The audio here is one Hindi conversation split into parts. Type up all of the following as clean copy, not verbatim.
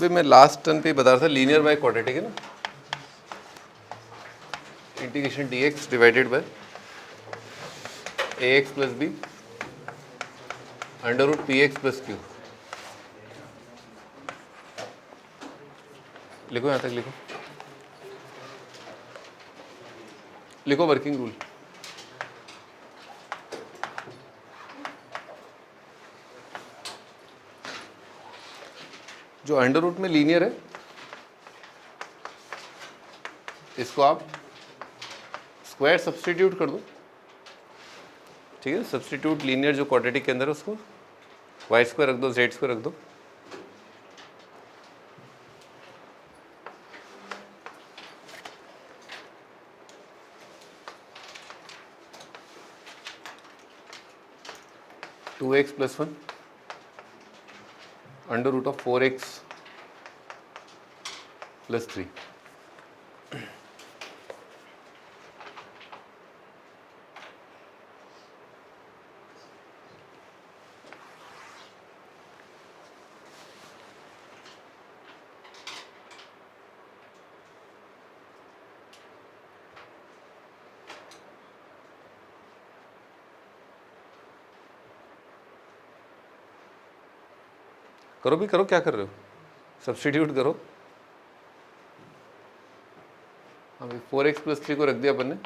पे मैं लास्ट टर्न पे बता रहा था, लीनियर बाय क्वाड्रेटिक है ना, integration d x divided by a x plus b under root p x plus q. लिखो, यहाँ तक लिखो, लिखो वर्किंग रूल। जो अंडर रूट में लीनियर है इसको आप स्क्वायर सब्स्टिट्यूट कर दो, ठीक है। सब्स्टिट्यूट लीनियर जो क्वाड्रेटिक के अंदर है उसको वाई स्क्वायर रख दो, जेड स्क्वायर रख दो। Two x plus one under root of 4x plus 3। करो भी करो, क्या कर रहे हो, सब्स्टिट्यूट करो। अभी 4x प्लस 3 को रख दिया अपन ने,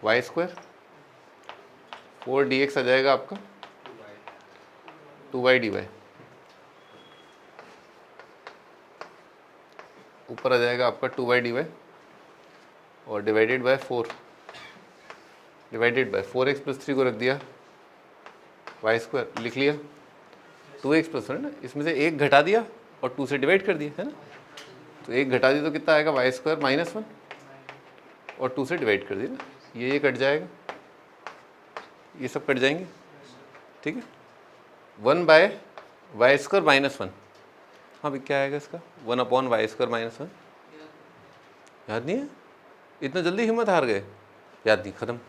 वाई स्क्वायर 4dx आ जाएगा आपका 2y dy, ऊपर आ जाएगा आपका 2y dy और divided by 4, divided by 4x plus 3 को रख दिया वाई स्क्वायर, लिख लिया 2x प्लस वन है ना, इसमें से एक घटा दिया और 2 से डिवाइड कर दिया है ना, तो एक घटा दिया तो कितना आएगा वाई स्क्वायर माइनस 1 और 2 से डिवाइड कर दिया ना, ये कट जाएगा, ये सब कट जाएंगे, ठीक है। 1 बाय वाई स्क्वायर माइनस 1, हाँ भाई क्या आएगा इसका 1 अपॉन वाई स्क्वायर माइनस 1, याद नहीं है, इतना जल्दी हिम्मत हार गए, याद नहीं, खत्म,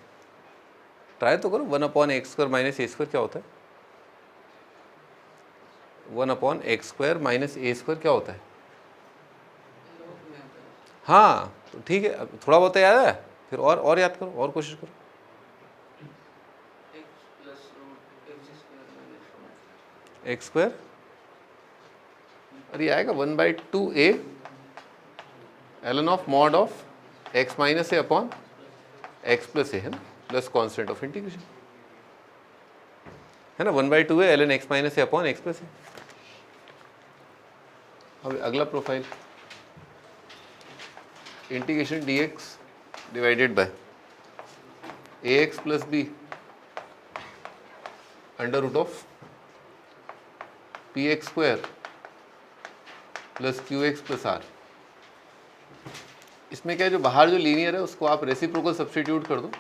ट्राई तो करो। 1 upon x square minus a square क्या होता है, 1 upon x square minus a square क्या होता है, हाँ तो ठीक है, अब थोड़ा बहुत याद है, फिर और याद करो, और कोशिश करो। एक्स स्क्वायर, अरे आएगा 1/2a ln of mod of x minus a upon x plus a, है ना, प्लस कॉन्स्टेंट ऑफ इंटीग्रेशन, है ना, 1/2a ln x minus a upon x plus a. अब अगला profile, integration d x divided by a x plus b under root of p x square plus q x plus r. इसमें क्या है, जो बाहर जो लीनियर है उसको आप रेसिप्रोकल सब्स्टिट्यूट कर दो,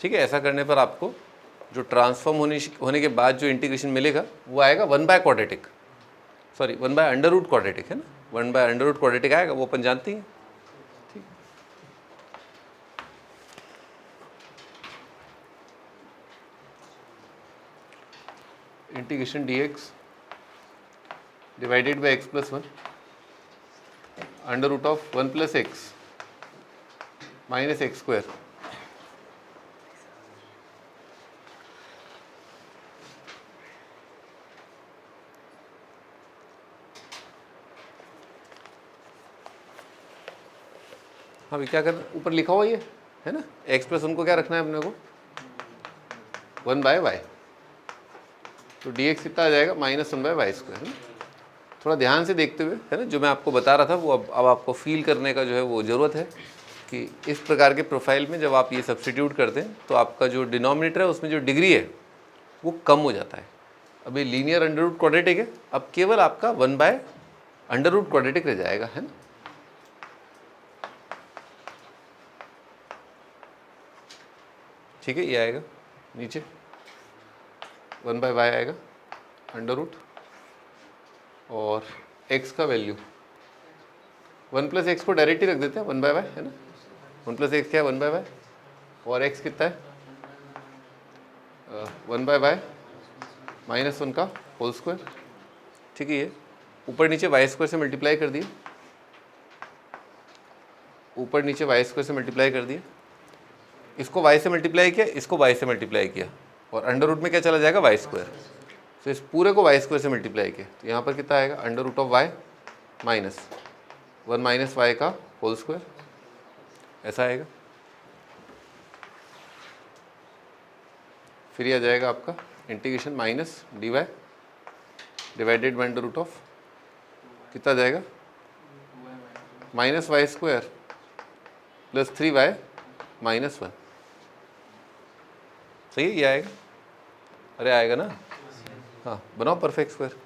ठीक है। ऐसा करने पर आपको जो ट्रांसफॉर्म होने के बाद जो इंटीग्रेशन मिलेगा वो आएगा 1 by quadratic, sorry 1 by under root quadratic, है ना, 1 बाय अंडर रूट क्वाड्रेटिक आएगा, वो अपन जानती हैं, ठीक। Integration d x divided by x plus 1 under root of 1 plus x minus x square, हाँ भाई क्या करना, ऊपर लिखा हुआ ये है ना, एक्स प्लस 1 को क्या रखना है अपने को 1 बाय वाई, तो डी एक्स कितना आ जाएगा माइनस 1 बाय वाई स्क्वायर, है ना। थोड़ा ध्यान से देखते हुए, है ना, जो मैं आपको बता रहा था वो अब आपको फील करने का जो है वो ज़रूरत है कि इस प्रकार के प्रोफाइल में जब आप ये सब्स्टिट्यूट करते हैं तो आपका जो डिनोमिनेटर है उसमें जो डिग्री है वो कम हो जाता है। अब ये लीनियर अंडर रूट क्वाड्रेटिक है, अब केवल आपका 1 बाय अंडर रूट क्वाड्रेटिक रह जाएगा, है ना। ठीक है, ये आएगा नीचे 1 बाय वाई आएगा अंडर रूट, और x का वैल्यू 1 प्लस एक्स को डायरेक्ट ही रख देते हैं 1 बाय वाई, है ना, 1 प्लस एक्स क्या है 1 बाय वाई, और x कितना है 1 बाय वाई माइनस 1 का होल स्क्वायर, ठीक है, ये ऊपर नीचे वाई स्क्वायर से मल्टीप्लाई कर दिए, ऊपर नीचे वाई स्क्वायर से मल्टीप्लाई कर दिए, इसको वाई से मल्टीप्लाई किया, इसको वाई से मल्टीप्लाई किया, और अंडर रूट में क्या चला जाएगा, वाई स्क्वायर। तो इस पूरे को वाई स्क्वायर से मल्टीप्लाई किया, तो यहाँ पर कितना आएगा, under root of y minus 1 minus y का होल स्क्वायर, ऐसा आएगा। फिर ये आ जाएगा आपका integration minus d y divided by under root of, कितना जाएगा, minus y square plus 3y minus 1। सही है, ये आएगा, अरे आएगा ना, हाँ बनाओ परफेक्ट स्क्वायर।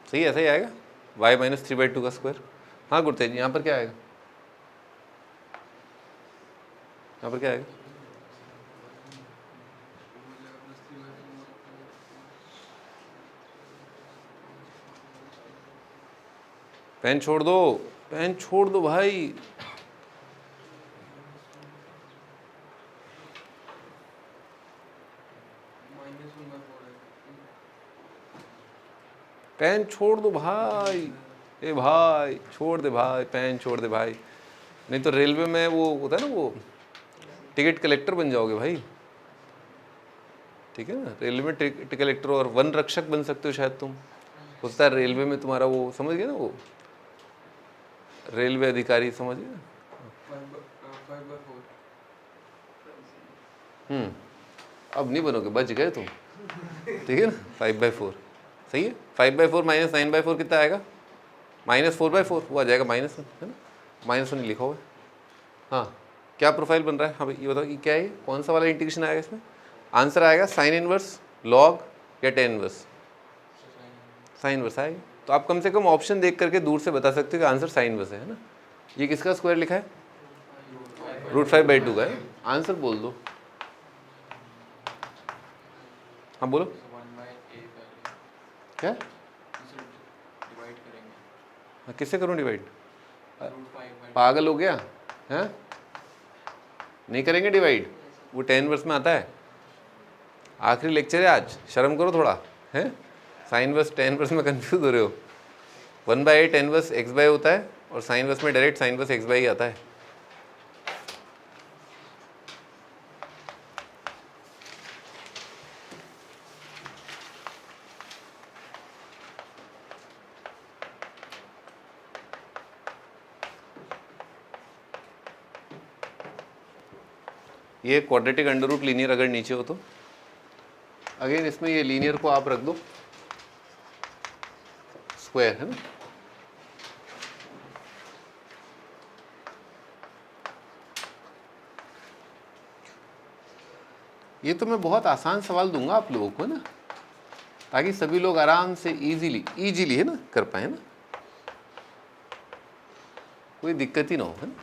सही है, ऐसा ही आएगा, y माइनस 3/2 का स्क्वायर। हाँ गुरतेज जी, यहाँ पर क्या आएगा, यहाँ पर क्या आएगा, पेन छोड़ दो, पेन छोड़ दो भाई, पेन छोड़ दो भाई, ए भाई छोड़ दे भाई, पेन छोड़ दे भाई, नहीं तो रेलवे में वो होता है ना, वो टिकट कलेक्टर बन जाओगे भाई, ठीक है ना, रेलवे में टिकट कलेक्टर और वन रक्षक बन सकते हो शायद तुम, होता है रेलवे में तुम्हारा वो, समझ गए ना, वो रेलवे अधिकारी, समझ गए ना। अब नहीं बनोगे, बच गए तुम, ठीक है ना, 5/4 सही है। 5/4 माइनस 9/4 कितना आएगा, -4/4, वो आ जाएगा -1, है ना, -1 लिखा हुआ है। हाँ क्या प्रोफाइल बन रहा है, हाँ भाई ये बताओ, ये क्या है, कौन सा वाला इंटीग्रेशन आएगा इसमें, आंसर आएगा साइन इनवर्स, लॉग या टेन इनवर्स, साइन इनवर्स आएगा। तो आप कम से कम ऑप्शन देख करके दूर से बता सकते हो कि आंसर साइन इनवर्स है ना। ये किसका स्क्वायर लिखा है, √5/2 का है, आंसर बोल दो, हाँ बोलो क्या, हाँ किससे करूँ डिवाइड, पागल हो गया हैं, नहीं करेंगे डिवाइड, वो टेन वर्स में आता है, आखिरी लेक्चर है आज, शर्म करो थोड़ा, है साइन वर्स टेन वर्स में कंफ्यूज हो रहे हो, 1/8 टेन वर्स एक्स बाय होता है, और साइन वर्स में direct sine inverse x by ही आता है। ये क्वाड्रेटिक अंडर रूट लीनियर अगर नीचे हो तो, अगेन इसमें ये लीनियर को आप रख दो स्क्वायर, है ना, ये तो मैं बहुत आसान सवाल दूंगा आप लोगों को ना, ताकि सभी लोग आराम से इजीली है ना कर पाए ना, कोई दिक्कत ही ना हो, है ना।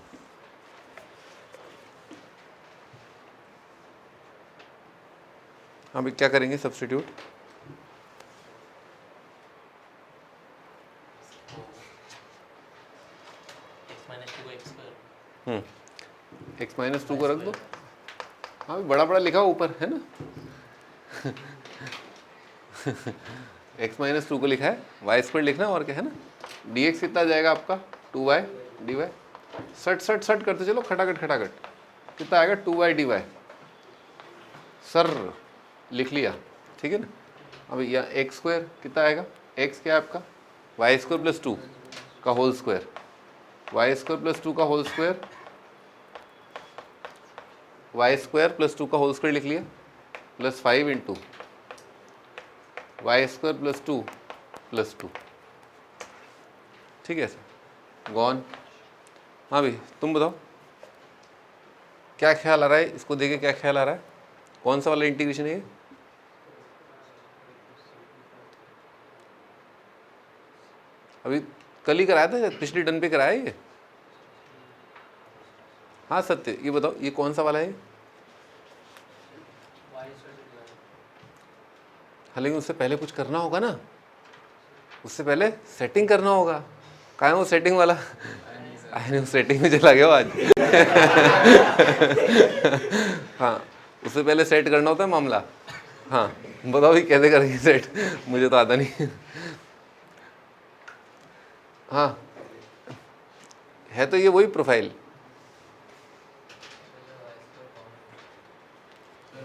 हाँ भाई क्या करेंगे सब्स्टिट्यूट, x-2 को रख दो, हाँ भाई बड़ा लिखा हो ऊपर, है ना x-2 को लिखा है, y² लिखना और क्या है ना, dx कितना जाएगा आपका 2y dy, सट करते चलो, खटाखट कितना आएगा 2y dy, सर लिख लिया, ठीक है ना। अब यहाँ x² कितना आएगा, x क्या है आपका y² + 2 का होल स्क्वायर, y² + 2 का होल स्क्वायर, y² + 2 का होल स्क्वायर लिख लिया, +5 × y² + 2 + 2, ठीक है सर, गॉन। हाँ भाई तुम बताओ क्या ख्याल आ रहा है, इसको देखे क्या ख्याल आ रहा है, कौन सा वाला इंटीग्रेशन है ये, अभी कल ही कराया था, पिछली टर्न पे कराया ये, हाँ सत्य ये बताओ ये कौन सा वाला है, हाँ लेकिन उससे पहले कुछ करना होगा ना, उससे पहले सेटिंग करना होगा, कहाँ है वो सेटिंग वाला अरे सेटिंग में चला गया वो आज। हाँ, उससे पहले सेट करना होता है मामला। हाँ बताओ भाई कैसे करेंगे सेट, मुझे तो आता नहीं। हाँ है तो ये वही प्रोफाइल,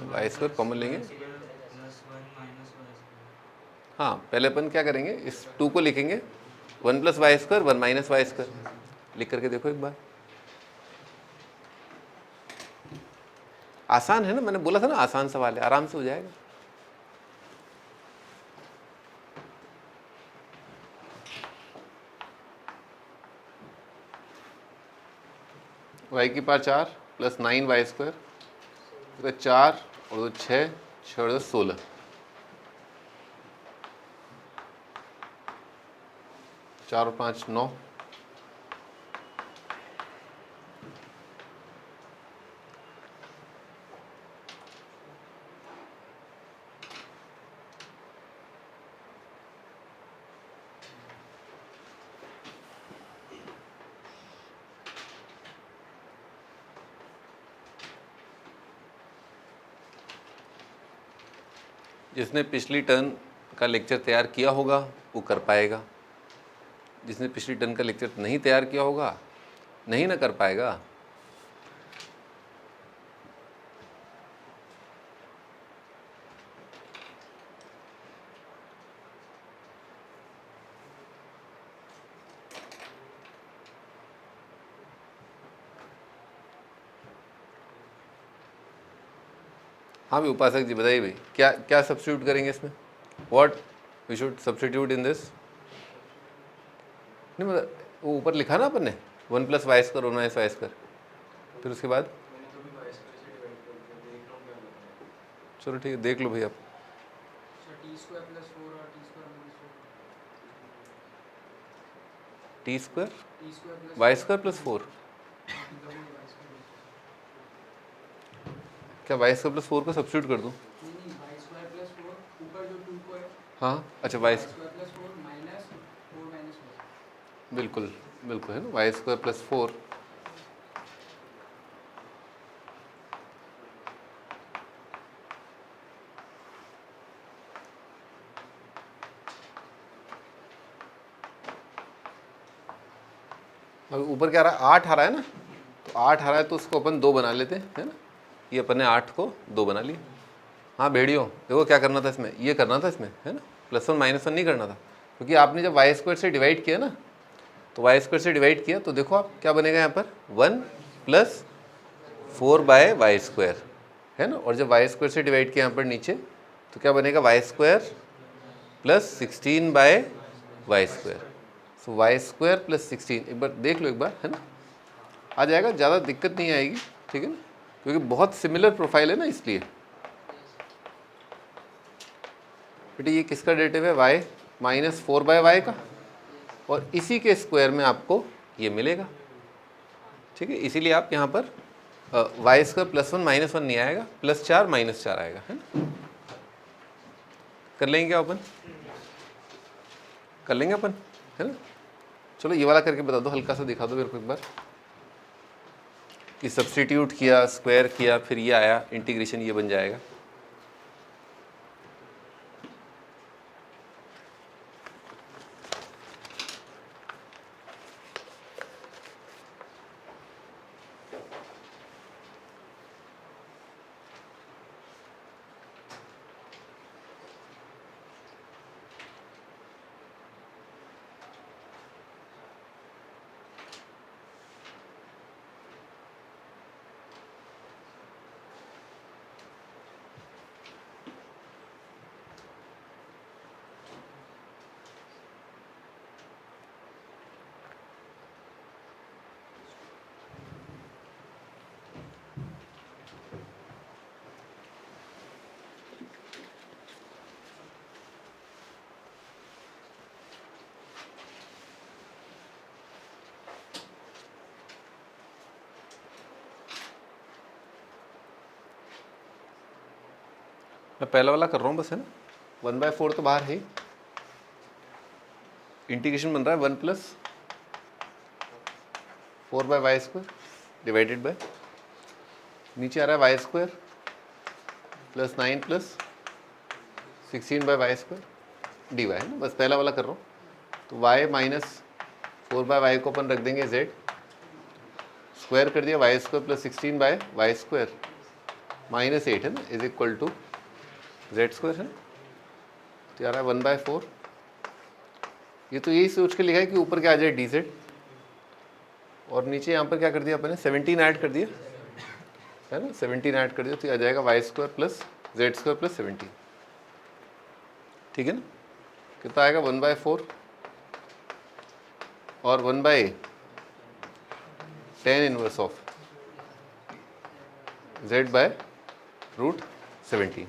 वाई स्क्वायर कॉमन लेंगे। हाँ पहले अपन क्या करेंगे, इस 2 को लिखेंगे 1 + वाई स्क्वायर 1 - वाई स्क्वायर, लिख करके देखो एक बार। आसान है ना, मैंने बोला था ना आसान सवाल है, आराम से हो जाएगा। वाई की पावर 4 + 9 वाई स्क्वायर, 4 और 2 6, 6 और 2 16, 4 और 5 9, जिसने पिछली टर्न का लेक्चर तैयार किया होगा वो कर पाएगा, जिसने पिछली टर्न का लेक्चर नहीं तैयार किया होगा नहीं ना कर पाएगा। हाँ भाई उपासक जी बताइए भाई, क्या क्या सब्स्टिट्यूट करेंगे इसमें, what we should substitute in this. नहीं मतलब वो ऊपर लिखा ना अपन ने 1 + वाई स्क्वायर 1 - वाई स्क्वायर, फिर उसके बाद चलो ठीक है देख लो भाई आप। टी स्क्वायर वाई स्क्वायर + 4, क्या वाई स्क्वायर + 4 को सब्स्टिट्यूट कर दूँ। हाँ अच्छा वाई बिल्कुल बिल्कुल है ना, वाई स्क्वायर + 4 अब ऊपर क्या आ रहा है 8 आ रहा है ना, तो 8 आ रहा है तो उसको अपन 2 बना लेते हैं है ना, ये अपन ने 8 को 2 बना लिए। हाँ भेड़ियों देखो क्या करना था इसमें, ये करना था इसमें है ना, +1 - 1 नहीं करना था, क्योंकि आपने जब वाई स्क्वायर से डिवाइड किया ना, तो वाई स्क्वायर से डिवाइड किया तो देखो आप क्या बनेगा यहाँ पर 1 + 4/वाई स्क्वायर है ना, और जब वाई स्क्वायर से डिवाइड किया यहाँ पर नीचे तो क्या बनेगा वाई स्क्वायर + 16/वाई स्क्वायर। सो वाई स्क्वायर + 16 एक बार देख लो एक बार है ना, आ जाएगा, ज़्यादा दिक्कत नहीं आएगी ठीक है ना, क्योंकि बहुत सिमिलर प्रोफाइल है ना इसलिए। बेटे ये किसका डेरिवेटिव है, y - 4/y का, और इसी के स्क्वायर में आपको ये मिलेगा ठीक है, इसीलिए आप यहाँ पर वाई स्क्वायर +1 - 1 नहीं आएगा, +4 - 4 आएगा है ना। कर लेंगे क्या अपन, कर लेंगे अपन है ना। चलो ये वाला करके बता दो, हल्का सा दिखा दो मेरे को एक बार, कि सब्स्टिट्यूट किया स्क्वायर किया फिर ये आया इंटीग्रेशन ये बन जाएगा। मैं पहला वाला कर रहा हूँ बस है ना, 1/4 तो बाहर है, इंटीग्रेशन बन रहा है 1 + 4/y² डिवाइडेड बाय, नीचे आ रहा है y² plus 9 plus 16/y² dy है ना, बस पहला वाला कर रहा हूँ। तो y माइनस 4/y को अपन रख देंगे z, स्क्वायर कर दिया y² प्लस 16/y² माइनस 8 है ना, इज इक्वल टू z² है। तो यार 1/4, ये तो यही सोच के लिखा है कि ऊपर क्या आ जाए dz, और नीचे यहाँ पर क्या कर दिया अपन ने 17 ऐड कर दिया है ना, 17 ऐड कर दिया तो आ जाएगा y² प्लस z² प्लस 17, ठीक है ना। कितना आएगा 1/4 और 1/10 इनवर्स ऑफ z/√17।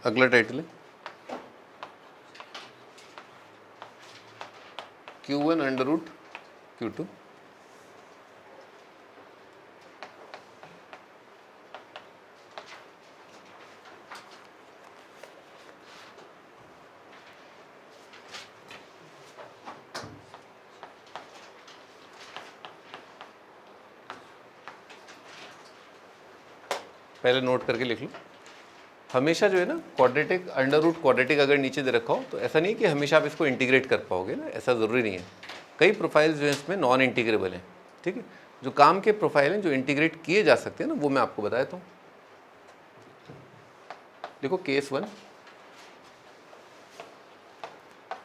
अगला टाइटल है Q1/√Q2 पहले नोट करके लिख लो। हमेशा जो है ना क्वाड्रेटिक, अंडर रूट क्वाड्रेटिक अगर नीचे दे रखा हो तो ऐसा नहीं है कि हमेशा आप इसको इंटीग्रेट कर पाओगे ना, ऐसा ज़रूरी नहीं है। कई प्रोफाइल्स जो है इसमें नॉन इंटीग्रेबल हैं, ठीक है। जो काम के प्रोफाइल हैं जो इंटीग्रेट किए जा सकते हैं ना, वो मैं आपको बता देता हूँ। देखो केस 1,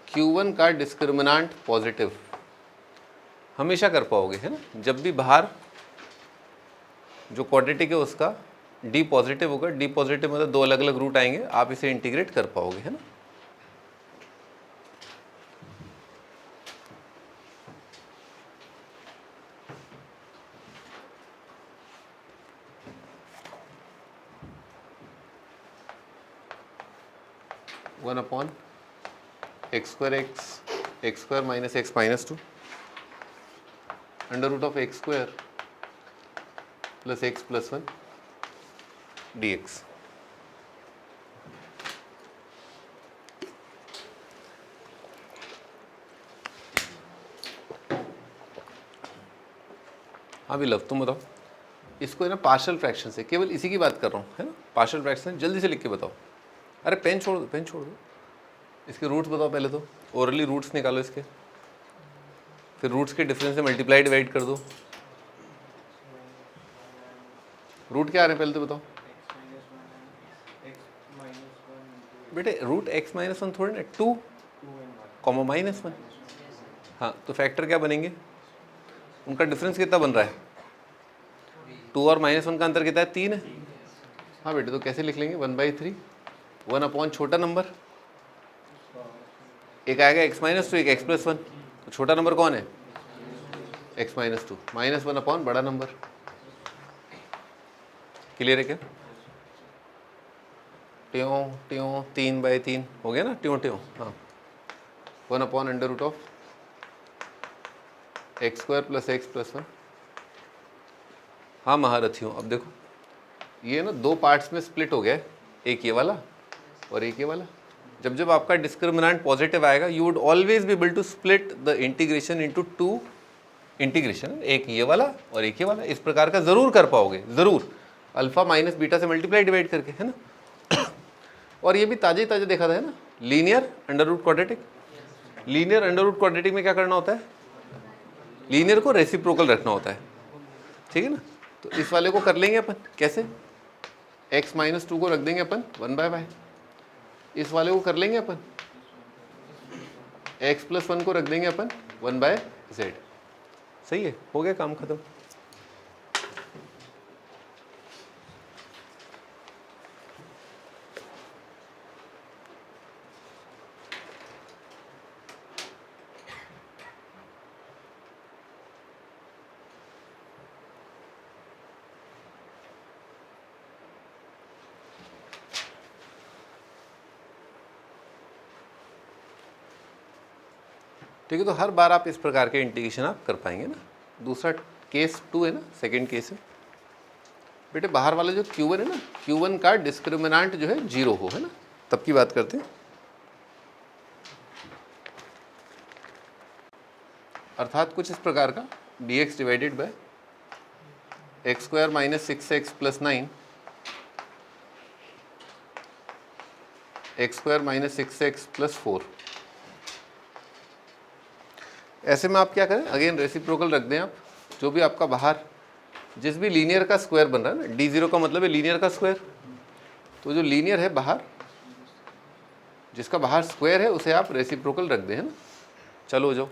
Q1 का डिस्क्रिमिनांट पॉजिटिव हमेशा कर पाओगे है ना, जब भी बाहर जो क्वाड्रेटिक है उसका डी पॉजिटिव होगा, डी पॉजिटिव मतलब दो अलग अलग रूट आएंगे, आप इसे इंटीग्रेट कर पाओगे है ना। One upon x² minus x minus 2 under root of x² plus x plus 1 dx। हाँ भी लव, तुम बताओ इसको है ना पार्शियल फ्रैक्शन से, केवल इसी की बात कर रहा हूँ है ना, पार्शियल फ्रैक्शन जल्दी से लिख के बताओ। अरे पेन छोड़ दो, पेन छोड़ दो, इसके रूट्स बताओ पहले तो, ओरली रूट्स निकालो इसके, फिर रूट्स के डिफरेंस से मल्टीप्लाई डिवाइड कर दो। रूट क्या आ रहे हैं पहले तो बताओ बेटे, रूट x माइनस 1 थोड़ी ना, 2 कॉमा माइनस 1। हाँ तो फैक्टर क्या बनेंगे, उनका डिफरेंस कितना बन रहा है, 2 और -1 का अंतर कितना है, 3 है। हाँ बेटे तो कैसे लिख लेंगे 1/3, 1 अपॉन छोटा नंबर, एक आएगा x माइनस 2, एक x प्लस 1, तो छोटा नंबर कौन है x माइनस 2, -1 अपॉन बड़ा नंबर। क्लियर है क्या, ट्यों ट्यों 3/3 हो गया ना, ट्यों ट्यों। हाँ 1 upon under root of x² plus x plus 1। हाँ महारथियों, अब देखो ये ना दो पार्ट्स में स्प्लिट हो गया, एक ये वाला और एक ये वाला। जब जब आपका डिस्क्रिमिनेंट पॉजिटिव आएगा, you would always be able to split the integration into 2 integration, एक ये वाला और एक ये वाला, इस प्रकार का जरूर कर पाओगे, जरूर, अल्फा माइनस बीटा से मल्टीप्लाई डिवाइड करके है ना। और ये भी ताजे ताजे देखा था है ना, linear under root quadratic. Linear under root quadratic में क्या करना होता है, लीनियर को रेसिप्रोकल रखना होता है, ठीक है ना। तो इस वाले को कर लेंगे अपन कैसे, x माइनस 2 को रख देंगे अपन 1/y, इस वाले को कर लेंगे अपन x प्लस 1 को रख देंगे अपन 1/z। सही है, हो गया काम खत्म। ठीक है, तो हर बार आप इस प्रकार के इंटीग्रेशन आप कर पाएंगे ना। दूसरा केस 2 है ना, सेकंड केस है, बेटे बाहर वाला जो Q1 है ना, Q1 का डिस्क्रिमिनेंट जो है 0 हो, है ना, तब की बात करते हैं। अर्थात कुछ इस प्रकार का dx divided by x square minus 6x plus 9 x square minus 6x plus 4। ऐसे में आप क्या करें, अगेन रेसिप्रोकल रख दें आप, जो भी आपका बाहर जिस भी लीनियर का स्क्वायर बन रहा है ना, d0 का मतलब है लीनियर का स्क्वायर, तो जो लीनियर है बाहर, जिसका बाहर स्क्वायर है उसे आप रेसिप्रोकल रख दें, है ना। चलो जाओ,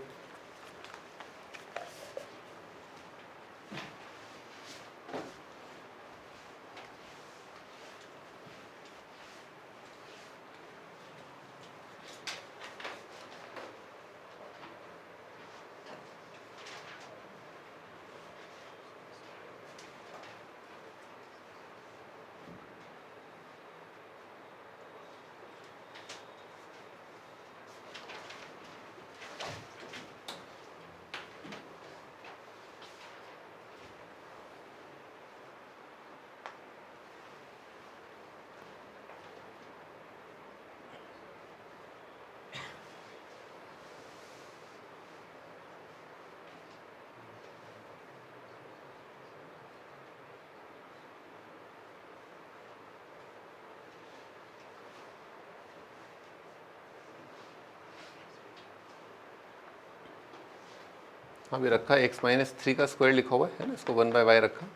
हाँ भी रखा, x-3 का स्क्वायर लिखा हुआ है ना, इसको 1/y रखा।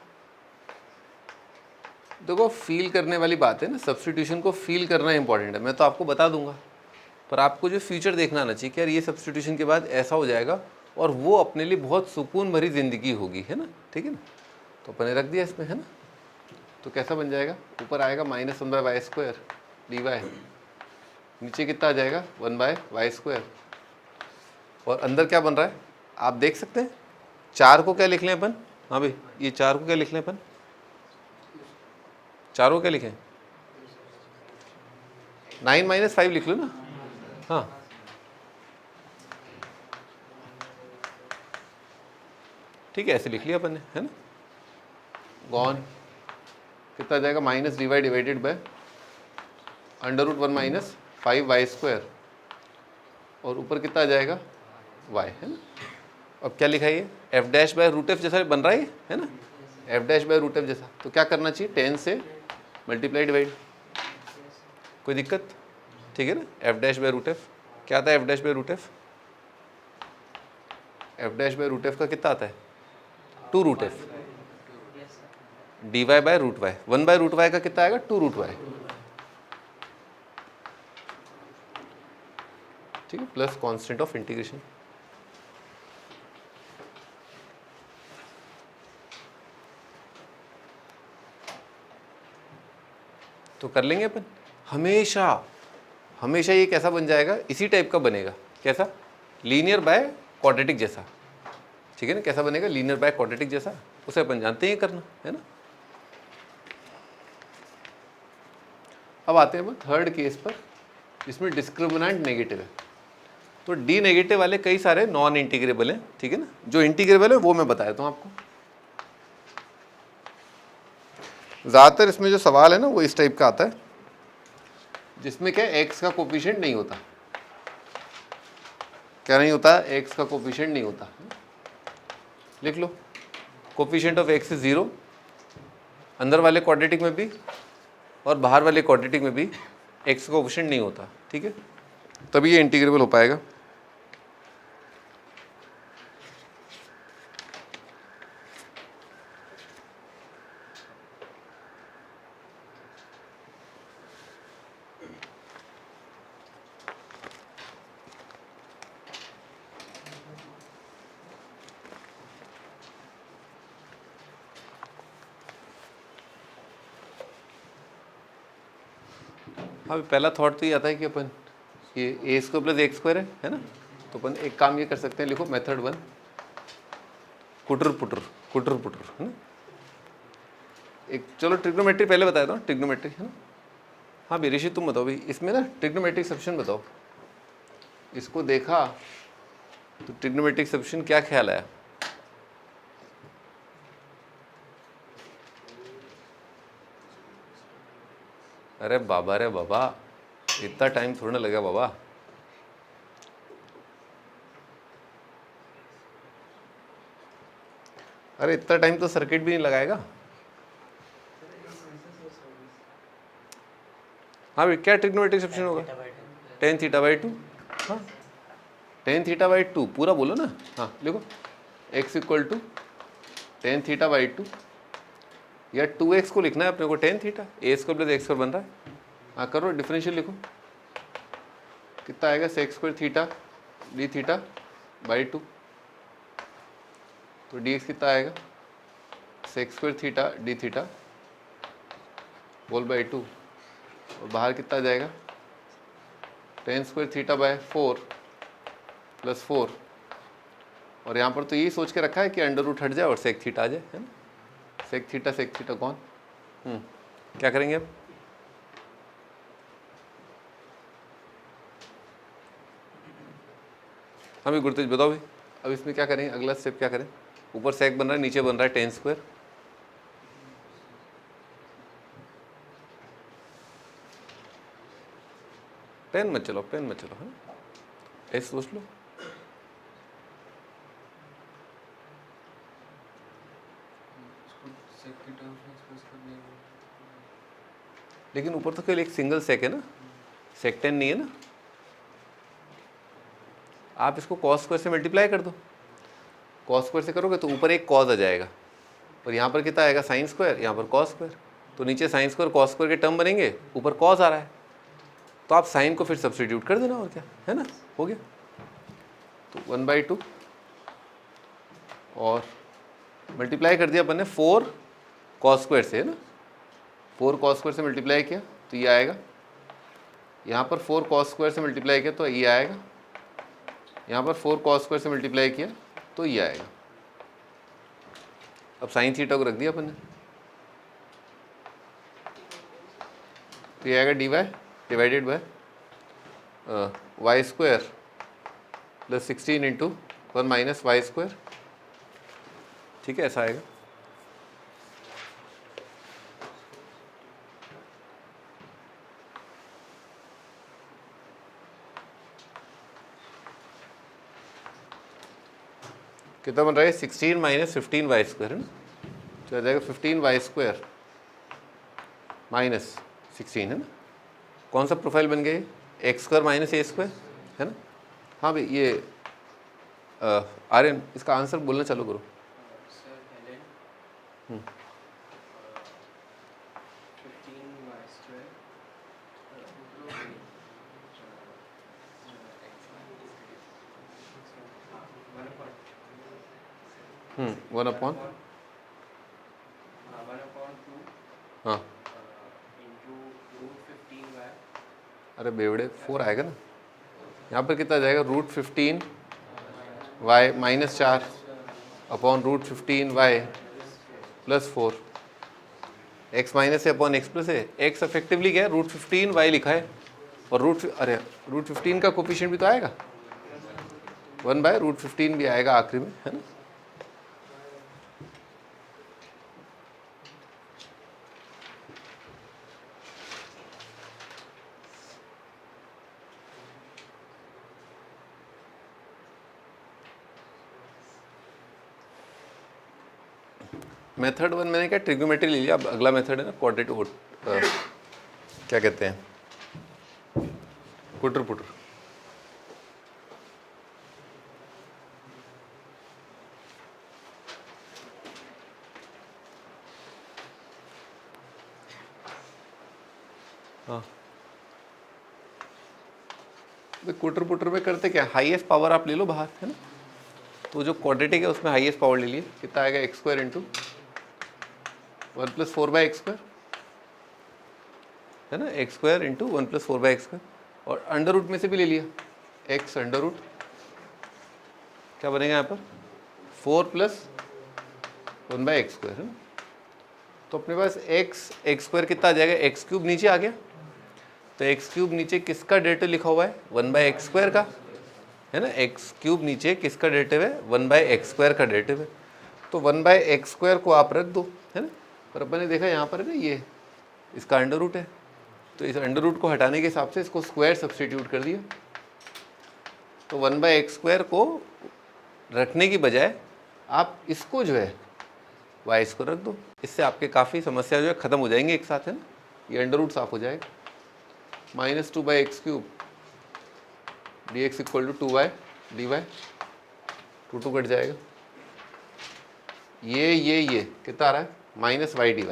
देखो फील करने वाली बात है ना, सब्स्टिट्यूशन को फील करना इंपॉर्टेंट है। मैं तो आपको बता दूंगा, पर आपको जो फ्यूचर देखना आना चाहिए कि यार ये सब्स्टिट्यूशन के बाद ऐसा हो जाएगा और वो अपने लिए बहुत सुकून भरी ज़िंदगी होगी, है ना, ठीक है ना। तो अपने रख दिया इसमें, है ना। तो कैसा बन जाएगा, ऊपर आएगा -1/y² dy, नीचे कितना आ जाएगा 1/y², और अंदर क्या बन रहा है आप देख सकते हैं। 4 को क्या लिख लें अपन, हाँ भाई ये 4 को क्या लिख लें अपन, 4 को क्या लिखें, 9 - 5 लिख लो ना, हाँ ठीक है, ऐसे लिख लिया अपन ने, है ना। गॉन कितना आ जाएगा, -dy डिवाइडेड बाय √1 - 5y², और ऊपर कितना आ जाएगा y, है ना। अब क्या लिखा है, f'/√f जैसा बन रहा है ना, f'/√f जैसा। तो क्या करना चाहिए, 10 से मल्टीप्लाई डिवाइड, कोई दिक्कत, ठीक है ना। f'/√f क्या आता है, f'/√f, f'/√f का कितना आता है 2√f, dy/√y, 1/√y का कितना आएगा 2√y, ठीक है, प्लस कांस्टेंट ऑफ इंटीग्रेशन। तो कर लेंगे अपन, हमेशा हमेशा ये कैसा बन जाएगा, इसी टाइप का बनेगा, कैसा, लीनियर बाय क्वाड्रेटिक जैसा, ठीक है ना। कैसा बनेगा, लीनियर बाय क्वाड्रेटिक जैसा, उसे अपन जानते हैं करना, है ना। अब आते हैं अपन थर्ड केस पर, इसमें डिस्क्रिमिनेंट नेगेटिव है। तो डी नेगेटिव वाले कई सारे नॉन इंटीग्रेबल हैं, ठीक है ना। जो इंटीग्रेबल है वो मैं बताया था आपको। ज़्यादातर इसमें जो सवाल है ना वो इस टाइप का आता है, जिसमें क्या एक्स का कोफिशिएंट नहीं होता, क्या नहीं होता, एक्स का कोफिशिएंट नहीं होता। लिख लो, कोफिशिएंट ऑफ एक्स इज 0, अंदर वाले क्वाड्रेटिक में भी और बाहर वाले क्वाड्रेटिक में भी एक्स का कोफिशिएंट नहीं होता, ठीक है, तभी ये इंटीग्रेबल हो पाएगा। हाँ पहला थॉट तो ये आता है कि अपन ये a² + x² है ना। तो अपन एक काम ये कर सकते हैं, लिखो मेथड 1, कुटर पुटर, है ना। एक चलो ट्रिग्नोमेट्री पहले बताया था, ट्रिग्नोमेट्री, है ना। हाँ भाई ऋषि तुम बताओ भाई, इसमें ना ट्रिग्नोमेट्रिक सब्स्टिट्यूशन बताओ, इसको देखा तो ट्रिग्नोमेट्रिक सब्स्टिट्यूशन क्या ख्याल आया। अरे बाबा इतना टाइम थोड़ा ना लगेगा बाबा। अरे इतना टाइम तो सर्किट भी नहीं लगाएगा। हाँ भाई, क्या ट्रिग्नोमेट्रिक सब्स्टिट्यूशन होगा? tan θ/2। हाँ, tan θ/2 पूरा बोलो ना। हाँ लिखो, x इक्वल टू tan θ/2, या 2x को लिखना है अपने को tan थीटा, ए स्क्वायर प्लस एक्स स्क्वायर बन रहा है। हाँ करो, डिफरेंशियल लिखो, कितना आएगा sec स्क्वायर थीटा d θ/2, तो dx कितना आएगा sec square theta d θ whole by 2, और बाहर कितना जाएगा tan स्क्वायर θ/4 प्लस 4, और यहाँ पर तो यही सोच के रखा है कि अंडर रूट हट जाए और sec थीटा आ जाए, है ना। sec थीटा कौन? क्या करेंगे अब? हमें गुरुतेज बताओ भाई, अब इसमें क्या करेंगे? अगला स्टेप क्या करें? ऊपर sec बन रहा है, नीचे बन रहा है tan स्क्वायर। पेन मत चलो, है ऐसे सोच लो। लेकिन ऊपर तो केवल एक सिंगल सेक है ना, sec tan नहीं है ना। आप इसको cos स्क्वायर से मल्टीप्लाई कर दो, cos स्क्वायर से करोगे तो ऊपर एक cos आ जाएगा, और यहाँ पर कितना आएगा साइन स्क्वायर, यहाँ पर cos स्क्वायर, तो नीचे साइन स्क्वायर cos स्क्वायर के टर्म बनेंगे, ऊपर cos आ रहा है, तो आप साइन को फिर सब्स्टिट्यूट कर देना, और क्या है ना, हो गया। तो 1/2 और मल्टीप्लाई कर दिया अपन ने 4 cos स्क्वायर से, है ना। 4 cos स्क्वायर से मल्टीप्लाई किया तो ये आएगा, यहाँ पर 4 cos स्क्वायर से मल्टीप्लाई किया तो ये आएगा, यहाँ पर 4 cos स्क्वायर से मल्टीप्लाई किया तो ये आएगा। अब साइन थीटा को रख दिया अपन ने, तो ये आएगा dy divided by y square plus 16 into 1 minus y square, ठीक है, ऐसा आएगा। कितना बन रहा है? 16 माइनस 15 वाई स्क्वायर, है ना, तो आ जाएगा 15 वाई स्क्वायर माइनस 16, है ना। कौन सा प्रोफाइल बन गई? X square minus a square, है ना। हाँ भाई, ये आर्यन इसका आंसर बोलना चालू करो। वन अपॉन हाँ, अरे बेवड़े 4 आएगा ना, यहाँ पर कितना जाएगा? √15 y minus 4 upon √15 y plus 4, x minus है अपॉन x प्लस है। x इफेक्टिवली क्या है? √15 y लिखा है, और √15 का कोफिशिएंट भी तो आएगा, 1/√15 भी आएगा आखिरी में, है ना। मेथड 1 मैंने क्या ट्रिग्नोमेट्री ले लिया। अब अगला मेथड है ना क्वाड्रेटिक, क्या कहते हैं, पुटर। हाँ, पुटर में करते क्या, हाईएस्ट पावर आप ले लो बाहर, है ना। तो जो क्वाड्रेटिक है उसमें हाईएस्ट पावर ले लिए, कितना आएगा? X square into 1 plus 4/x square, है ना, x square into 1 plus 4/x square, और अंडर रूट में से भी ले लिया x अंडर रूट, क्या बनेगा यहाँ पर? 4 प्लस 1/x स्क्वायर, है ना। तो अपने पास एक्स स्क्वायर कितना आ जाएगा? एक्स क्यूब नीचे आ गया, तो एक्स क्यूब नीचे किसका डेरिवेटिव लिखा हुआ है? 1/x स्क्वायर का, है ना। एक्स क्यूब नीचे किसका डेरिवेटिव है? 1/x स्क्वायर का डेरिवेटिव है, तो 1/x स्क्वायर को आप रख दो, है ना। पर अपन ने देखा यहाँ पर है ना, ये इसका अंडर रूट है, तो इस अंडर रूट को हटाने के हिसाब से इसको स्क्वायर सब्स्टिट्यूट कर दिया, तो 1/x² को रखने की बजाय आप इसको जो है y² रख दो। इससे आपके काफ़ी समस्या जो है ख़त्म हो जाएंगे एक साथ, है ना। ये अंडर रूट साफ हो जाएगा। -2/x³ dx = 2y dy, 2 cut जाएगा। ये कितना आ रहा है? -y dy।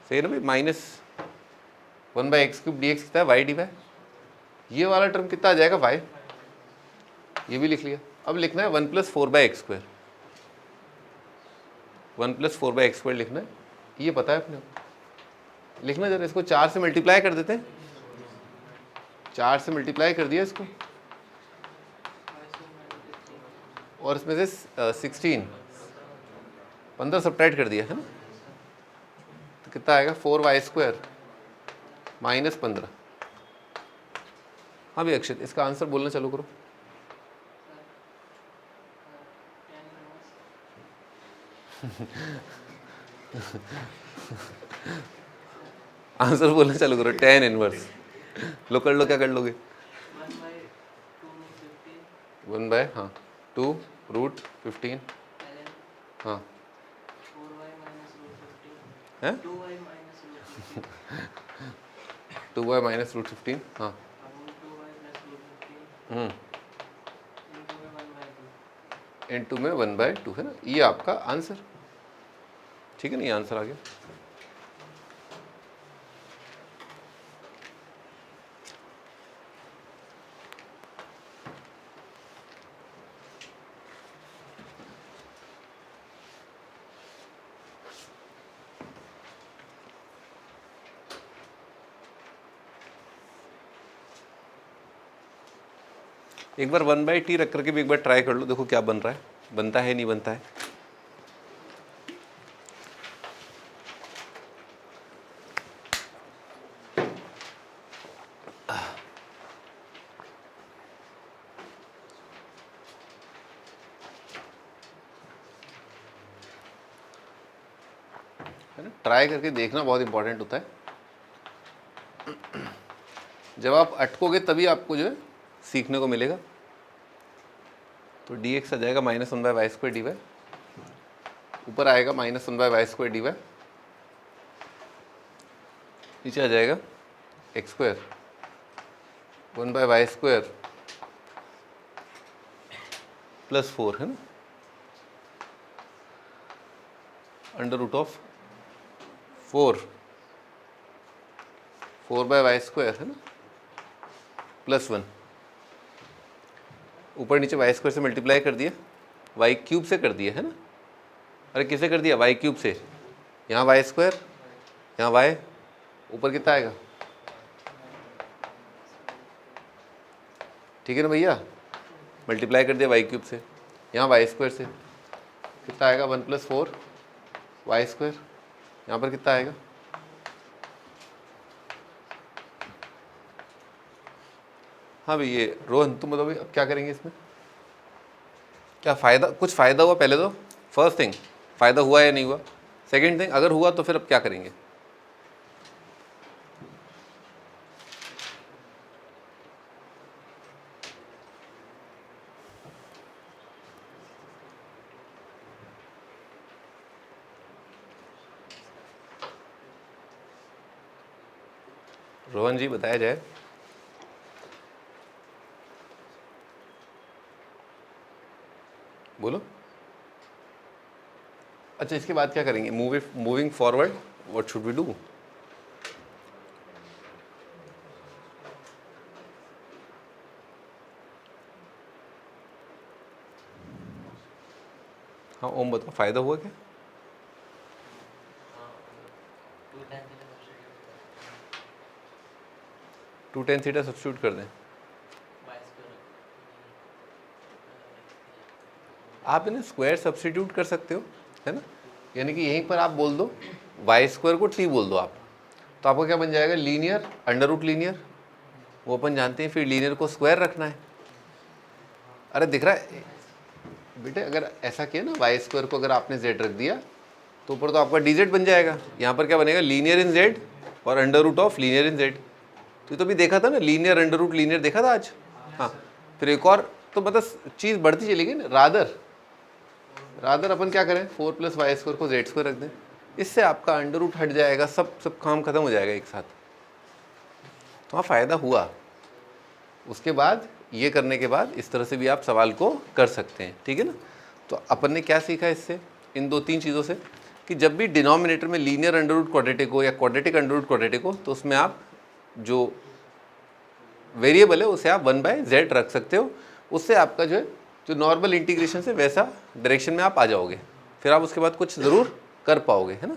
सही है ना भाई? -1/x³ dx कितना है? y dy। ये वाला टर्म कितना आ जाएगा? y। ये भी लिख लिया। अब लिखना है 1 + 4/x²। 1 + 4/x² लिखना है, ये पता है अपने को। लिखना जरा, इसको 4 से मल्टीप्लाई कर देते हैं। 4 से मल्टीप्लाई कर दिया इसको, और इसमें से 15 सब्ट्रैक्ट कर दिया, है ना। तो कितना आएगा? 4y² -15। हाँ भी अक्षित, इसका आंसर बोलना चालू करो। आंसर बोलना चालू करो। tan इनवर्स लो, कर लो। क्या कर लोगे? 1/2 √15। हाँ, 2y -√15। हाँ, इंटू में 1/2, है ना। ये आपका आंसर, ठीक है ना। ये आंसर आ गया। एक बार 1/t रख करके भी एक बार ट्राई कर लो, देखो क्या बन रहा है, बनता है नहीं बनता है। है ना, ट्राई करके देखना बहुत इंपॉर्टेंट होता है। जब आप अटकोगे तभी आपको जो है सीखने को मिलेगा। तो dx आ जाएगा -1/y² dy, ऊपर आएगा -1/y² dy, नीचे आ जाएगा x², 1/y² +4, है ना, √4 4/y², है ना, +1। ऊपर नीचे y² से मल्टीप्लाई कर दिया, y³ से कर दिया, है ना। अरे किसे कर दिया? y³ से। यहाँ y², यहाँ y, ऊपर कितना आएगा? ठीक है ना भैया। मल्टीप्लाई कर दिया y³ से, यहाँ y² से, कितना आएगा? 1 + 4y²। यहाँ पर कितना आएगा? हाँ भाई, ये रोहन तुम बताओ भाई, अब क्या करेंगे इसमें? क्या फ़ायदा, कुछ फ़ायदा हुआ पहले तो? फर्स्ट थिंग, फ़ायदा हुआ या नहीं हुआ? सेकंड थिंग, अगर हुआ तो फिर अब क्या करेंगे? रोहन जी बताया जाए। बोलो। अच्छा, इसके बाद क्या करेंगे? Moving forward what should we do? हाँ ओम बताओ, फ़ायदा हुआ क्या? 2 tan थीटा सब्स्टिट्यूट कर दें। आप इन्हें स्क्वायर सब्स्टिट्यूट कर सकते हो, है ना। यानी कि यहीं पर आप बोल दो y² को t बोल दो आप, तो आपका क्या बन जाएगा? लीनियर, अंडर रूट लीनियर, वो अपन जानते हैं। फिर लीनियर को स्क्वायर रखना है। अरे दिख रहा है बेटे, अगर ऐसा किया ना, y² को अगर आपने z रख दिया तो ऊपर तो आपका dz बन जाएगा, यहाँ पर क्या बनेगा लीनियर इन z और under root of linear in z। तो ये तो भी देखा था ना, लीनियर अंडर रूट लीनियर देखा था आज। हाँ, फिर एक और तो मतलब चीज़ बढ़ती चलेगी ना, रादर अपन क्या करें 4 + y² को z² रख दें, इससे आपका अंडर रूट हट जाएगा, सब काम खत्म हो जाएगा एक साथ। तो हाँ फ़ायदा हुआ। उसके बाद ये करने के बाद इस तरह से भी आप सवाल को कर सकते हैं, ठीक है ना। तो अपन ने क्या सीखा इससे, इन 2-3 चीज़ों से, कि जब भी डिनोमिनेटर में लीनियर अंडर रूट क्वाड्रेटिक हो या क्वाड्रेटिक अंडर रूट क्वाड्रेटिक हो, तो उसमें आप जो वेरिएबल है उसे आप 1/z रख सकते हो। उससे आपका जो है जो नॉर्मल इंटीग्रेशन से वैसा डायरेक्शन में आप आ जाओगे, फिर आप उसके बाद कुछ ज़रूर कर पाओगे, है ना।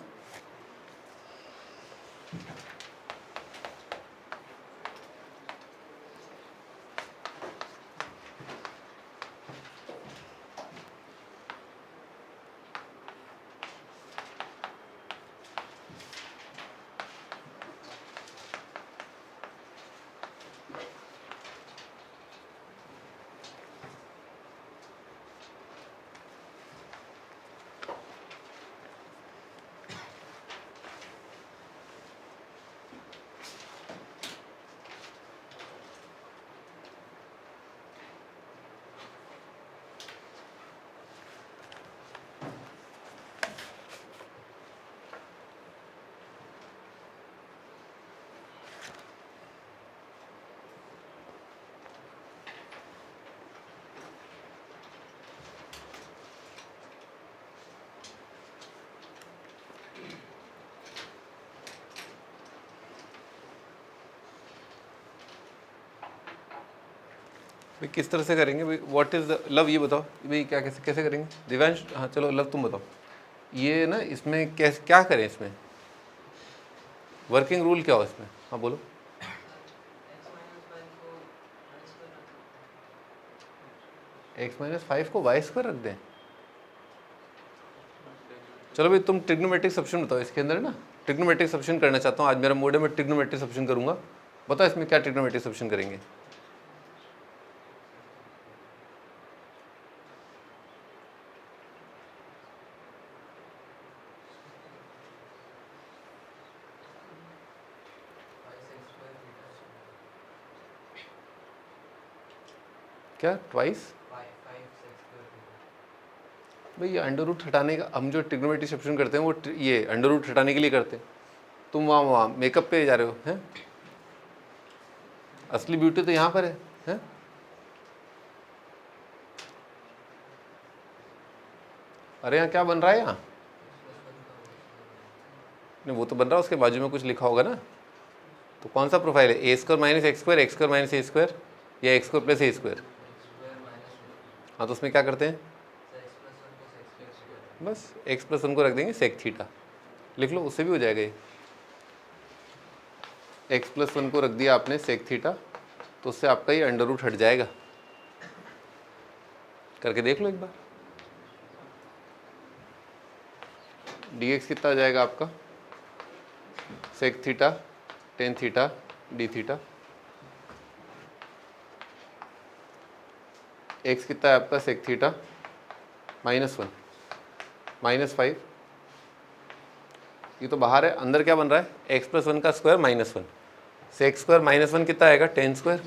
भाई किस तरह से करेंगे भाई, व्हाट इज़ द लव, ये बताओ भाई क्या कैसे कैसे करेंगे दिव्यांश। हाँ चलो लव तुम बताओ, ये ना इसमें कैसे क्या करें, इसमें वर्किंग रूल क्या हो इसमें, हाँ बोलो। x-5 को y² रख दें। चलो भाई तुम ट्रिग्नोमेट्रिक सब्स्टिट्यूशन बताओ इसके अंदर, है ना। ट्रिग्नोमेट्रिक सब्स्टिट्यूशन करना चाहता हूँ आज, मेरा मूड है, मैं ट्रिग्नोमेट्रिक सब्स्टिट्यूशन करूँगा। बताओ इसमें क्या ट्रिग्नोमेट्रिक सब्स्टिट्यूशन करेंगे। क्या ट्वाइस भाई, ये अंडर रूट हटाने का, हम जो ट्रिग्नोमेट्रिक सब्स्टिट्यूशन करते हैं वो ये अंडर रूट हटाने के लिए करते हैं। तुम वहाँ मेकअप पे जा रहे हो हैं, असली ब्यूटी तो यहाँ पर है, हैं? अरे यहाँ क्या बन रहा है यहाँ, नहीं वो तो बन रहा है, उसके बाजू में कुछ लिखा होगा ना। तो कौन सा प्रोफाइल है, a² - x², x² - a² या x² + a²। हाँ तो उसमें क्या करते हैं, बस x+1 को रख देंगे सेक थीटा, लिख लो, उससे भी हो जाएगा ये। x+1 को रख दिया आपने सेक थीटा, तो उससे आपका ये अंडर रूट हट जाएगा। करके देख लो एक बार, dx कितना आ जाएगा आपका, sec theta tan theta d theta. x कितना है आपका सेक थीटा -1 -5, ये तो बाहर है, अंदर क्या बन रहा है x+1 का स्क्वायर -1, सेक स्क्वायर -1 कितना आएगा tan²,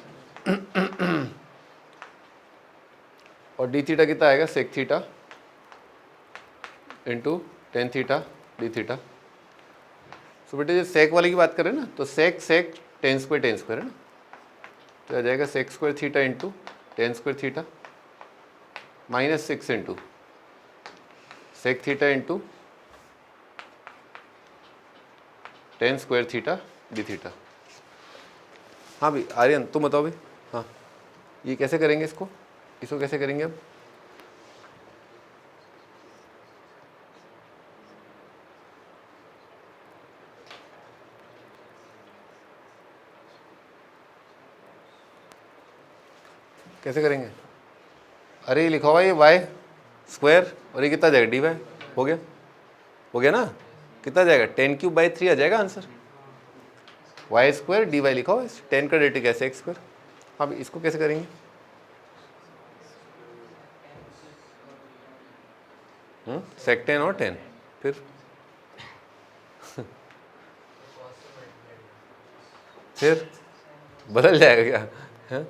और डी थीटा कितना आएगा sec theta into tan theta d theta. So बेटे जो सेक वाले की बात करें ना, तो सेक tan² है ना, तो आ जाएगा sec² theta into tan² theta -6 into sec theta into tan² theta d theta. हाँ भाई आर्यन तुम बताओ भाई, हाँ ये कैसे करेंगे, इसको कैसे करेंगे अब। कैसे करेंगे, अरे ये लिखा हुआ ये y² और ये कितना जाएगा dy, हो गया ना, कितना जाएगा 10³/3 आ जाएगा आंसर। y² dy लिखा हुआ है, 10 का डेरिवेटिव कैसे x²। अब इसको कैसे करेंगे, sec 10 और 10, फिर फिर बदल जाएगा क्या? है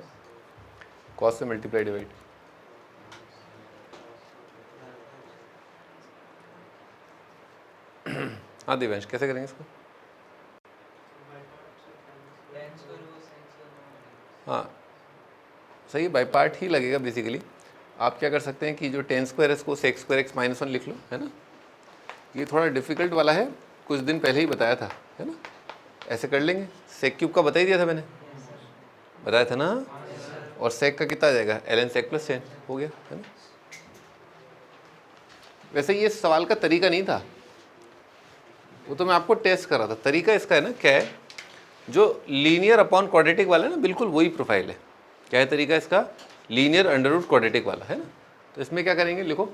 कॉस से मल्टीप्लाई डिवाइड। हाँ दिव्यांश कैसे करेंगे इसको? हाँ सही, बाई पार्ट ही लगेगा बेसिकली। आप क्या कर सकते हैं कि जो टेन स्क्वायर है इसको sec square x minus one लिख लो, है ना। ये थोड़ा डिफिकल्ट वाला है, कुछ दिन पहले ही बताया था, है ना। ऐसे कर लेंगे। सेक क्यूब का बता ही दिया था मैंने, बताया था ना। और सेक का कितना आ जाएगा? ln सेक प्लस 10 हो गया, है ना। वैसे ये सवाल का तरीका नहीं था, वो तो मैं आपको टेस्ट कर रहा था। तरीका इसका है ना, क्या है, जो लीनियर अपॉन क्वाड्रेटिक वाला है ना, बिल्कुल वही प्रोफाइल है। क्या है तरीका इसका? लीनियर अंडर रूट क्वाड्रेटिक वाला, है ना। तो इसमें क्या करेंगे, लिखो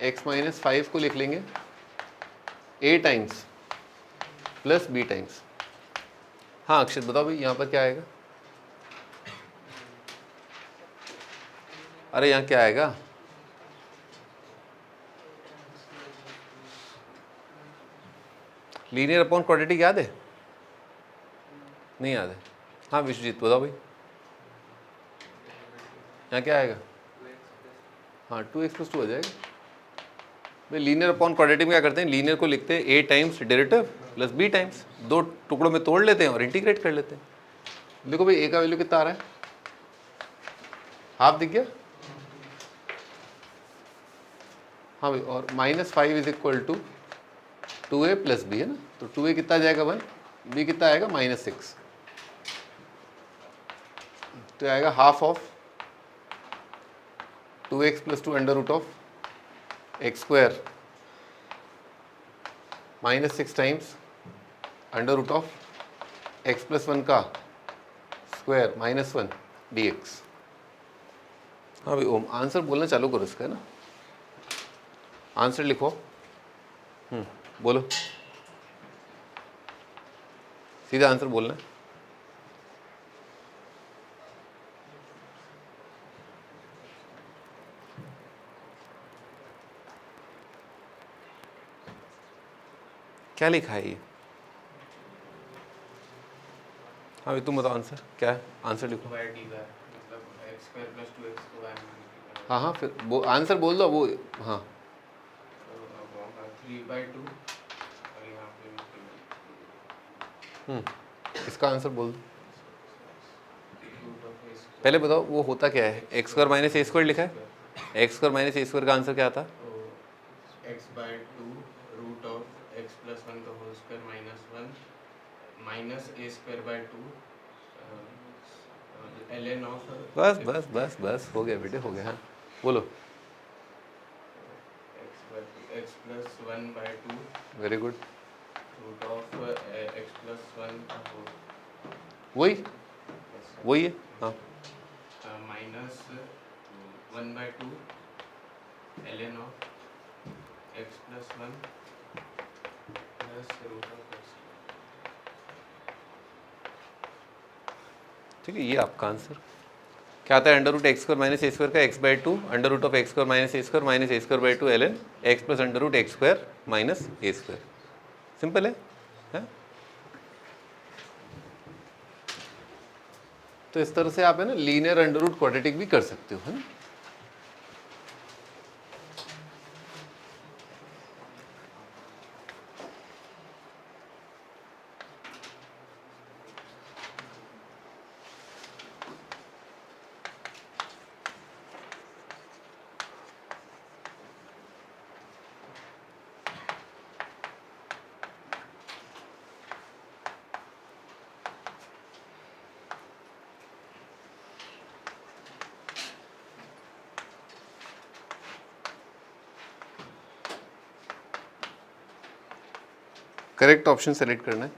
x माइनस 5 को लिख लेंगे a times plus b times. हाँ अक्षित बताओ भाई यहाँ पर क्या आएगा? अरे यहाँ क्या आएगा? लीनियर अपॉन क्वाड्रेटिक याद है? नहीं याद है? हाँ विश्वजीत बताओ भाई, यहाँ क्या आएगा? हाँ 2x प्लस 2 आ जाएगा भाई। लीनियर अपॉन क्वाड्रेटिक में क्या करते हैं, लीनियर को लिखते हैं a times derivative plus b times, दो टुकड़ों में तोड़ लेते हैं और इंटीग्रेट कर लेते हैं। देखो भाई a का वैल्यू कितना आ रहा है? हाफ दिख गया? हाँ भाई, और -5 is equal to 2a plus b, है ना। तो 2a कितना आ जाएगा 1, b कितना आएगा -6, तो आएगा half of 2x plus 2 under root of x square -6 times under root of x plus 1 का स्क्वायर -1 dx। हाँ भाई ओम, आंसर बोलना चालू करो इसका, है ना। आंसर लिखो, बोलो, सीधा आंसर बोलना है। क्या लिखा है ये? हाँ भाई तुम बताओ आंसर क्या है? आंसर लिखो। हाँ हाँ फिर वो आंसर बोल दो वो। हाँ 3/2। इसका आंसर बोल दो। पहले बताओ वो होता क्या है? X square minus a square लिखा है, x square minus a square का आंसर क्या आता? x/2 root of x plus 1 का whole square -1 minus a square by 2 ln of. बस बस बस बस हो गया बेटे, हो गया। हाँ बोलो। x plus 1 by 2 very good. Root of x plus 1 का होल, वही वही है। हाँ minus 1/2 ln of x plus 1 plus root of x। ठीक है, ये आपका आंसर क्या आता है? Under root x square minus a square का x/2 under root of x square minus a square by 2 ln x plus under root x square minus a square. Simple है, है? तो इस तरह से आप, है ना, लीनियर अंडर रूट क्वाड्रेटिक भी कर सकते हो, है ना। करेक्ट ऑप्शन सेलेक्ट करना है।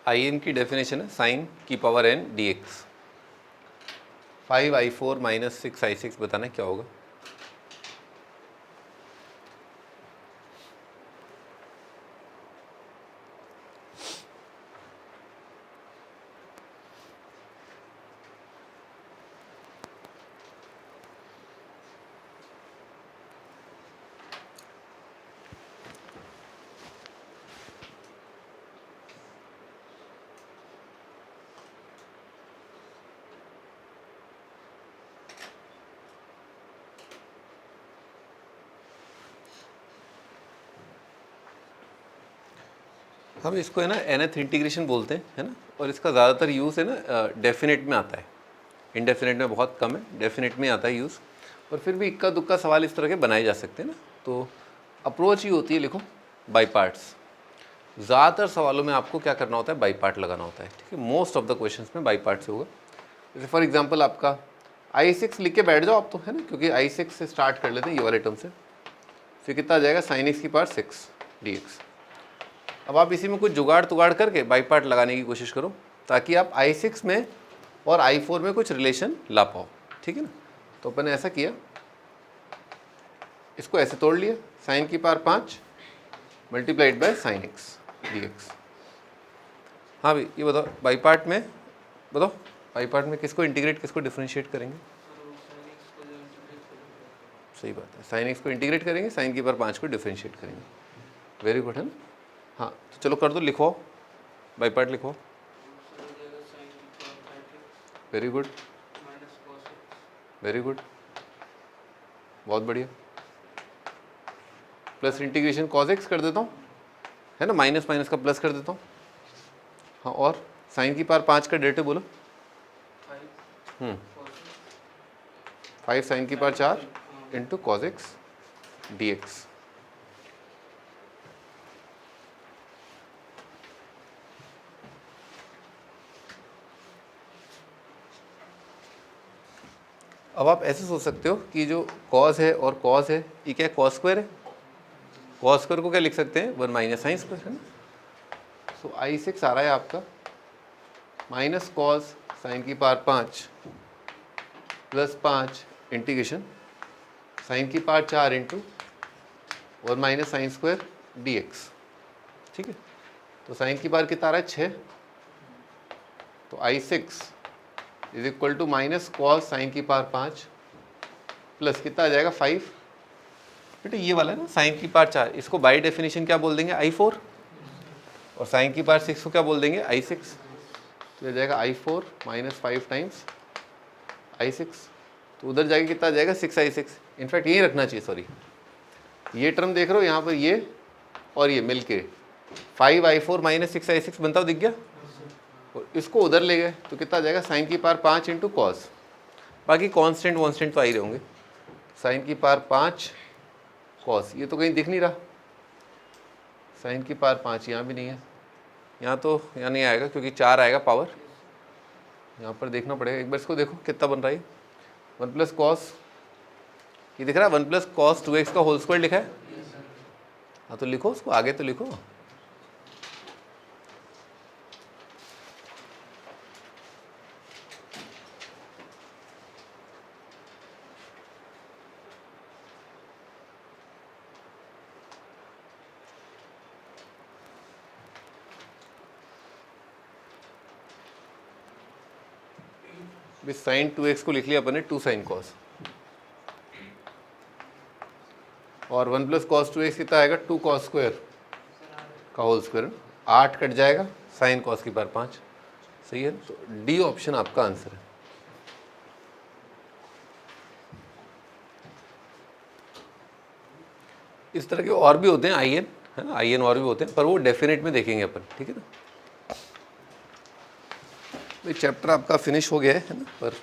आई एन की डेफिनेशन है साइन की power n d x. 5i4 minus 6i6 बताना क्या होगा। हम इसको है ना nth इंटीग्रेशन बोलते हैं, है ना, और इसका ज़्यादातर यूज़ है ना डेफिनेट में आता है, इनडेफिनेट में बहुत कम है, डेफिनेट में आता है यूज़। और फिर भी इक्का दुक्का सवाल इस तरह के बनाए जा सकते हैं ना। तो अप्रोच ही होती है, लिखो बाई पार्ट्स। ज़्यादातर सवालों में आपको क्या करना होता है, बाई पार्ट लगाना होता है, ठीक है। मोस्ट ऑफ द क्वेश्चंस में बाई पार्ट से होगा। जैसे फॉर एग्जांपल आपका i6 लिख के बैठ जाओ आप तो, है ना, क्योंकि i6 से स्टार्ट कर लेते हैं ये वाले टर्म से। फिर कितना आ जाएगा, sin x की पावर 6 dx। अब आप इसी में कुछ जुगाड़ तुगाड़ करके बाई पार्ट लगाने की कोशिश करो, ताकि आप i6 में और i4 में कुछ रिलेशन ला पाओ, ठीक है ना। तो अपन ने ऐसा किया, इसको ऐसे तोड़ लिया, sin की power 5 multiplied by sin x dx। हाँ भाई ये बताओ, बाई पार्ट में बताओ, बाई पार्ट में किसको इंटीग्रेट किसको डिफरेंशिएट करेंगे। सही बात है, sin x को इंटीग्रेट करेंगे, sin की पावर 5 को डिफरेंशिएट करेंगे। वेरी गुड, है ना। हाँ तो चलो कर दो, लिखो बाई पार्ट लिखो। वेरी गुड, वेरी गुड, बहुत बढ़िया। प्लस इंटीग्रेशन कॉस एक्स कर देता हूँ, है ना, माइनस माइनस का प्लस कर देता हूँ। हाँ और साइन की पावर 5 का डेरिवेटिव बोलो। 5 साइन की power 4 into cos x D x. अब आप ऐसे सोच सकते हो कि जो कॉस है और कॉस है ये क्या है, कॉस स्क्वायर है। कॉस स्क्वायर को क्या लिख सकते हैं, 1 माइनस साइन स्क्वायर, है ना। सो i6 आ रहा है आपका माइनस कॉस साइन की पावर 5 प्लस 5 इंटीग्रेशन साइन की power 4 into 1 minus sine square D x, ठीक है। तो साइन की पावर कितना आ रहा है, 6। तो i6 is equal to minus cos sine की पावर 5 प्लस कितना आ जाएगा 5। बेटा ये वाला है ना साइन की पावर 4, इसको बाय डेफिनेशन क्या बोल देंगे, i4। और साइन की पावर 6 को क्या बोल देंगे, i6। तो ये जाएगा i4 माइनस 5 टाइम्स i6। तो उधर जाके कितना आ जाएगा, 6i6। इनफैक्ट यही रखना चाहिए, सॉरी ये टर्म देख रहे हो यहाँ पर, ये और ये मिलके 5i4 माइनस 6i6 बनता हो, दिख गया। और इसको उधर ले गए तो कितना आ जाएगा, साइन की पावर 5 इंटू कॉस। बाकी कांस्टेंट वांस्टेंट तो आ ही रहे होंगे। साइन की पावर 5 कॉस, ये तो कहीं दिख नहीं रहा, साइन की पावर 5 यहाँ भी नहीं है, यहाँ तो यहाँ नहीं आएगा क्योंकि 4 आएगा पावर, यहाँ पर देखना पड़ेगा। एक बार इसको देखो कितना बन रहा है, 1 प्लस कॉस, ये दिख रहा है 1 प्लस कॉस 2x का होल स्क्वायर लिखा है। हाँ तो लिखो उसको आगे, तो लिखो। साइन 2x को लिख लिया अपन ने 2 साइन कॉस, और 1 प्लस कॉस 2x कितना आएगा, 2 कॉस स्क्वायर का होल स्क्वायर। 8 कट जाएगा, साइन कॉस की पावर 5। सही है, तो डी ऑप्शन आपका आंसर है। इस तरह के और भी होते हैं आई एन, है ना, आई एन और भी होते हैं, पर वो डेफिनेट में देखेंगे अपन, ठीक है ना। ये चैप्टर आपका फिनिश हो गया है ना, पर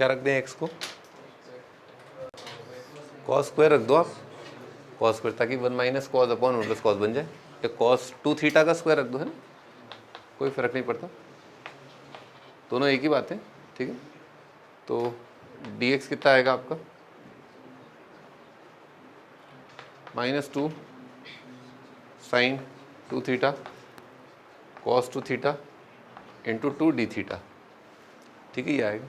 क्या रख दें एक्स को, कॉस स्क्वायर रख दो आप, कॉस स्क्वायर, ताकि 1 minus cos upon 1 plus cos बन जाए, या कॉस 2 थीटा का स्क्वायर रख दो, है ना, कोई फ़र्क नहीं पड़ता, दोनों एक ही बात है, ठीक है। तो dx कितना आएगा आपका, -2 sine 2 theta cos 2 theta into 2 d theta, ठीक है, ये आएगा।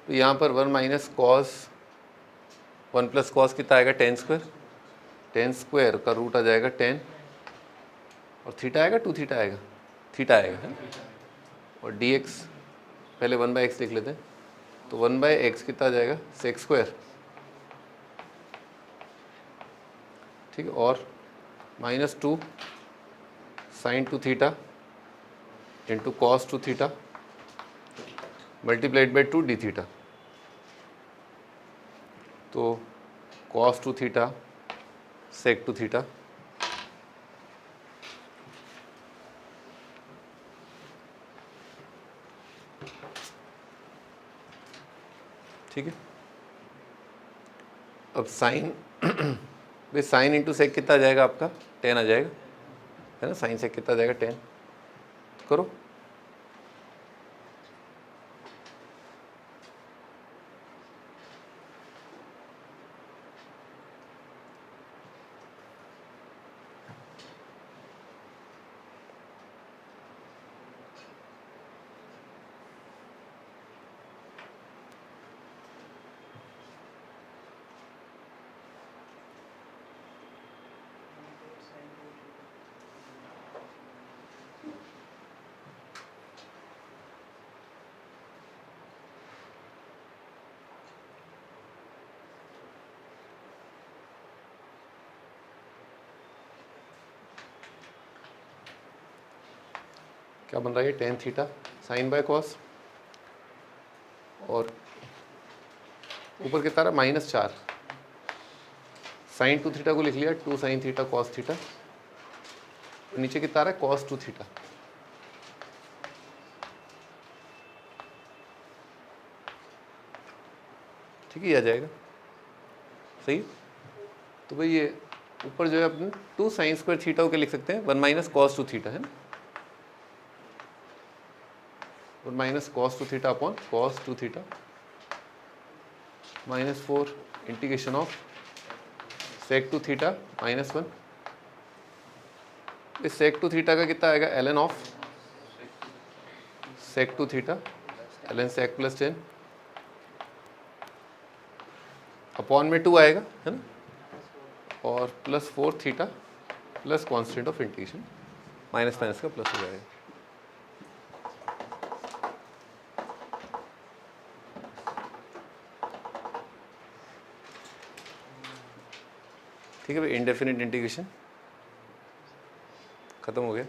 तो यहाँ पर 1 माइनस कॉस 1 प्लस कॉस कितना आएगा, टेन स्क्वायर, टेन स्क्वायर का रूट आ जाएगा 10, और थीटा आएगा 2 थीटा आएगा, थीटा आएगा, है ना। और dx पहले 1/x लिख लेते हैं, तो 1/x कितना आ जाएगा, सेक स्क्वायर, ठीक है, और -2 sine 2 theta into cos 2 theta multiplied by 2 d theta. तो कॉस 2 थीटा सेक 2 थीटा, ठीक है। अब साइन भाई साइन इंटू सेक कितना आ जाएगा आपका, 10 आ जाएगा, है ना, साइन सेक कितना आ जाएगा 10, करो। क्या बन रहा है, 10 थीटा साइन बाय कॉस, और ऊपर कितना रहा, -4 साइन 2 थीटा को लिख लिया 2 साइन थीटा कॉस थीटा, नीचे कितना आ रहा है, कॉस 2 थीटा, ठीक है, ये आ जाएगा, सही। तो भाई ये ऊपर जो है अपने 2 साइन स्क्वायर थीटा के लिख सकते हैं, 1 माइनस कॉस 2 थीटा, है ना, 1 minus cos 2 theta upon cos 2 theta -4 integration of sec 2 theta -1, इस सेक 2 थीटा का कितना आएगा, ln of sec 2 theta ln sec plus 10 upon में 2 आएगा, है ना, और +4 थीटा plus constant of integration, minus minus का प्लस हो जाएगा। ठीक है भाई, इंडेफिनिट इंटीग्रेशन खत्म हो गया।